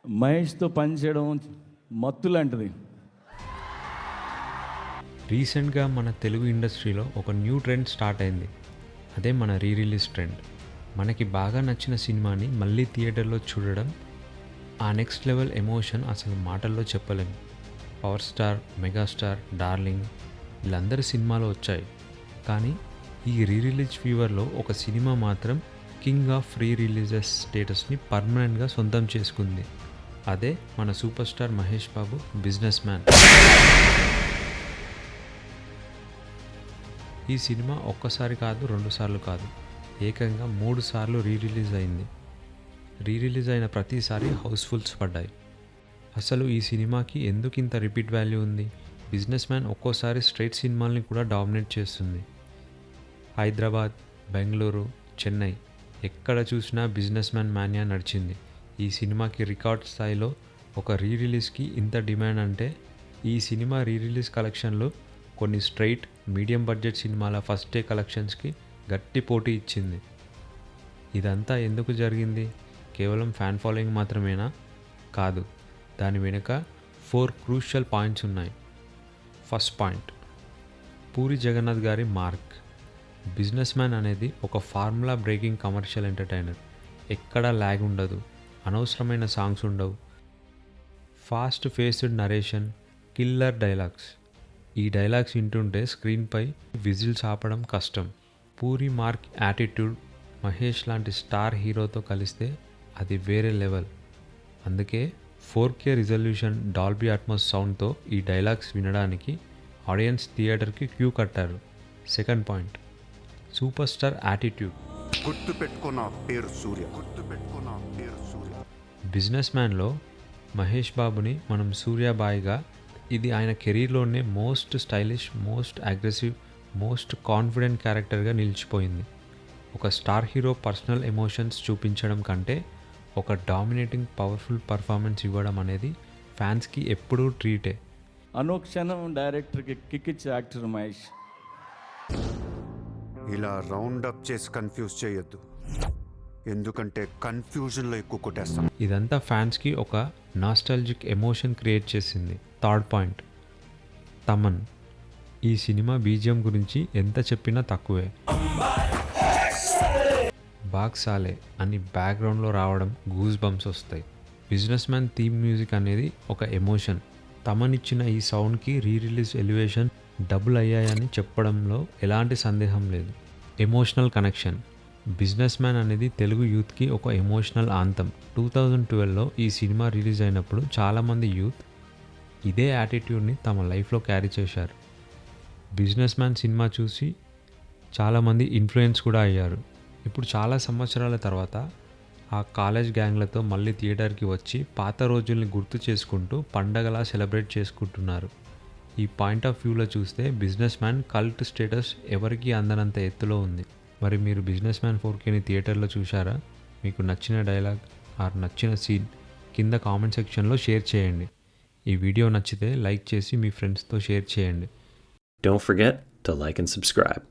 మహేష్తో పనిచేయడం మత్తు లాంటిది. రీసెంట్గా మన తెలుగు ఇండస్ట్రీలో ఒక న్యూ ట్రెండ్ స్టార్ట్ అయింది. అదే మన రీ రిలీజ్ ట్రెండ్. మనకి బాగా నచ్చిన సినిమాని మళ్ళీ థియేటర్లో చూడడం, ఆ నెక్స్ట్ లెవెల్ ఎమోషన్ అసలు మాటల్లో చెప్పలేము. పవర్ స్టార్, మెగాస్టార్, డార్లింగ్ వీళ్ళందరి సినిమాలు వచ్చాయి. కానీ ఈ రీ రిలీజ్ ఫీవర్లో ఒక సినిమా మాత్రం కింగ్ ఆఫ్ రీ రిలీజెస్ స్టేటస్ని పర్మనెంట్గా సొంతం చేసుకుంది. అదే మన super star Mahesh Babu business man. ఈ సినిమా ఒక్కసారి కాదు, 2 సార్లు కాదు, ఏకంగా 3 సార్లు రీ రిలీజ్ అయింది. రీ రిలీజ్ అయిన ప్రతిసారి హౌస్ఫుల్స్ పడ్డాయి. అసలు ఈ సినిమాకి ఎందుకు ఇంత రిపీట్ వాల్యూ ఉంది? బిజినెస్ మ్యాన్ ఒక్కోసారి స్ట్రైట్ సినిమాల్ని కూడా డామినేట్ చేస్తుంది. హైదరాబాద్, బెంగళూరు, చెన్నై ఎక్కడ చూసినా బిజినెస్ మ్యాన్ మాన్యా నడిచింది. ఈ సినిమాకి రికార్డ్ స్థాయిలో ఒక రీ రిలీజ్కి ఇంత డిమాండ్ అంటే ఈ సినిమా రీ రిలీజ్ కలెక్షన్లు కొన్ని స్ట్రైట్ మీడియం బడ్జెట్ సినిమాల ఫస్ట్ డే కలెక్షన్స్కి గట్టి పోటీ ఇచ్చింది. ఇదంతా ఎందుకు జరిగింది? కేవలం ఫ్యాన్ ఫాలోయింగ్ మాత్రమేనా? కాదు, దాని వెనుక 4 క్రూషియల్ పాయింట్స్ ఉన్నాయి. ఫస్ట్ పాయింట్, పూరి జగన్నాథ్ గారి మార్క్. బిజినెస్ మ్యాన్ అనేది ఒక ఫార్ములా బ్రేకింగ్ కమర్షియల్ ఎంటర్టైనర్. ఎక్కడా ల్యాగ్ ఉండదు, అనవసరమైన సాంగ్స్ ఉండవు, fast faced narration, killer dialogues. ఈ డైలాగ్స్ వింటుంటే స్క్రీన్పై విజిల్స్ ఆపడం కష్టం. పూరి మార్క్ యాటిట్యూడ్ మహేష్ లాంటి స్టార్ హీరోతో కలిస్తే అది వేరే లెవెల్. అందుకే 4K రిజల్యూషన్ డాల్బీ అట్మాస్ సౌండ్తో ఈ డైలాగ్స్ వినడానికి ఆడియన్స్ థియేటర్కి క్యూ కట్టారు. Second point, super star attitude. Business మ్యాన్లో మహేష్ బాబుని మనం సూర్యాబాయిగా, ఇది ఆయన కెరీర్లోనే most stylish, most aggressive, most confident క్యారెక్టర్గా నిలిచిపోయింది. ఒక స్టార్ హీరో పర్సనల్ ఎమోషన్స్ చూపించడం కంటే ఒక డామినేటింగ్ పవర్ఫుల్ పర్ఫార్మెన్స్ ఇవ్వడం అనేది ఫ్యాన్స్కి ఎప్పుడూ ట్రీటే. అనుక్షణం డైరెక్టర్కి కిక్ ఇచ్చే యాక్టర్ మహేష్. ఇలా రౌండ్ అప్ చేసి కన్ఫ్యూజ్ చేయొద్దు, ఎందుకంటే కన్ఫ్యూజన్లో ఎక్కువ కొట్టేస్తాం. ఇదంతా ఫ్యాన్స్కి ఒక నాస్టాల్జిక్ ఎమోషన్ క్రియేట్ చేసింది. Third point, Thaman. ఈ సినిమా బీజిఎం గురించి ఎంత చెప్పినా తక్కువే. బాగ్సాలే అని బ్యాక్గ్రౌండ్లో రావడం గూస్ బంప్స్ వస్తాయి. బిజినెస్ మ్యాన్ థీమ్ మ్యూజిక్ అనేది ఒక ఎమోషన్. తమన్ ఇచ్చిన ఈ సౌండ్కి రీ రిలీజ్ ఎలివేషన్ డబుల్ అయ్యాయని చెప్పడంలో ఎలాంటి సందేహం లేదు. Emotional connection. బిజినెస్ మ్యాన్ అనేది తెలుగు యూత్కి ఒక ఎమోషనల్ ఆంతం. 2012లో ఈ సినిమా రిలీజ్ అయినప్పుడు చాలామంది యూత్ ఇదే యాటిట్యూడ్ని తమ లైఫ్లో క్యారీ చేశారు. బిజినెస్ మ్యాన్ సినిమా చూసి చాలామంది ఇన్ఫ్లుయెన్స్ కూడా అయ్యారు. ఇప్పుడు చాలా సంవత్సరాల తర్వాత ఆ కాలేజ్ గ్యాంగ్లతో మళ్ళీ థియేటర్కి వచ్చి పాత రోజుల్ని గుర్తు చేసుకుంటూ పండగలా సెలబ్రేట్ చేసుకుంటున్నారు. ఈ పాయింట్ ఆఫ్ వ్యూలో చూస్తే బిజినెస్ మ్యాన్ కల్ట్ స్టేటస్ ఎవరికీ అందనంత ఎత్తులో ఉంది. మరి మీరు బిజినెస్ మ్యాన్ 4Kని థియేటర్లో చూశారా? మీకు నచ్చిన డైలాగ్ ఆర్ నచ్చిన సీన్ కింద కామెంట్ సెక్షన్లో షేర్ చేయండి. ఈ వీడియో నచ్చితే లైక్ చేసి మీ ఫ్రెండ్స్తో షేర్ చేయండి. Don't forget to like and subscribe.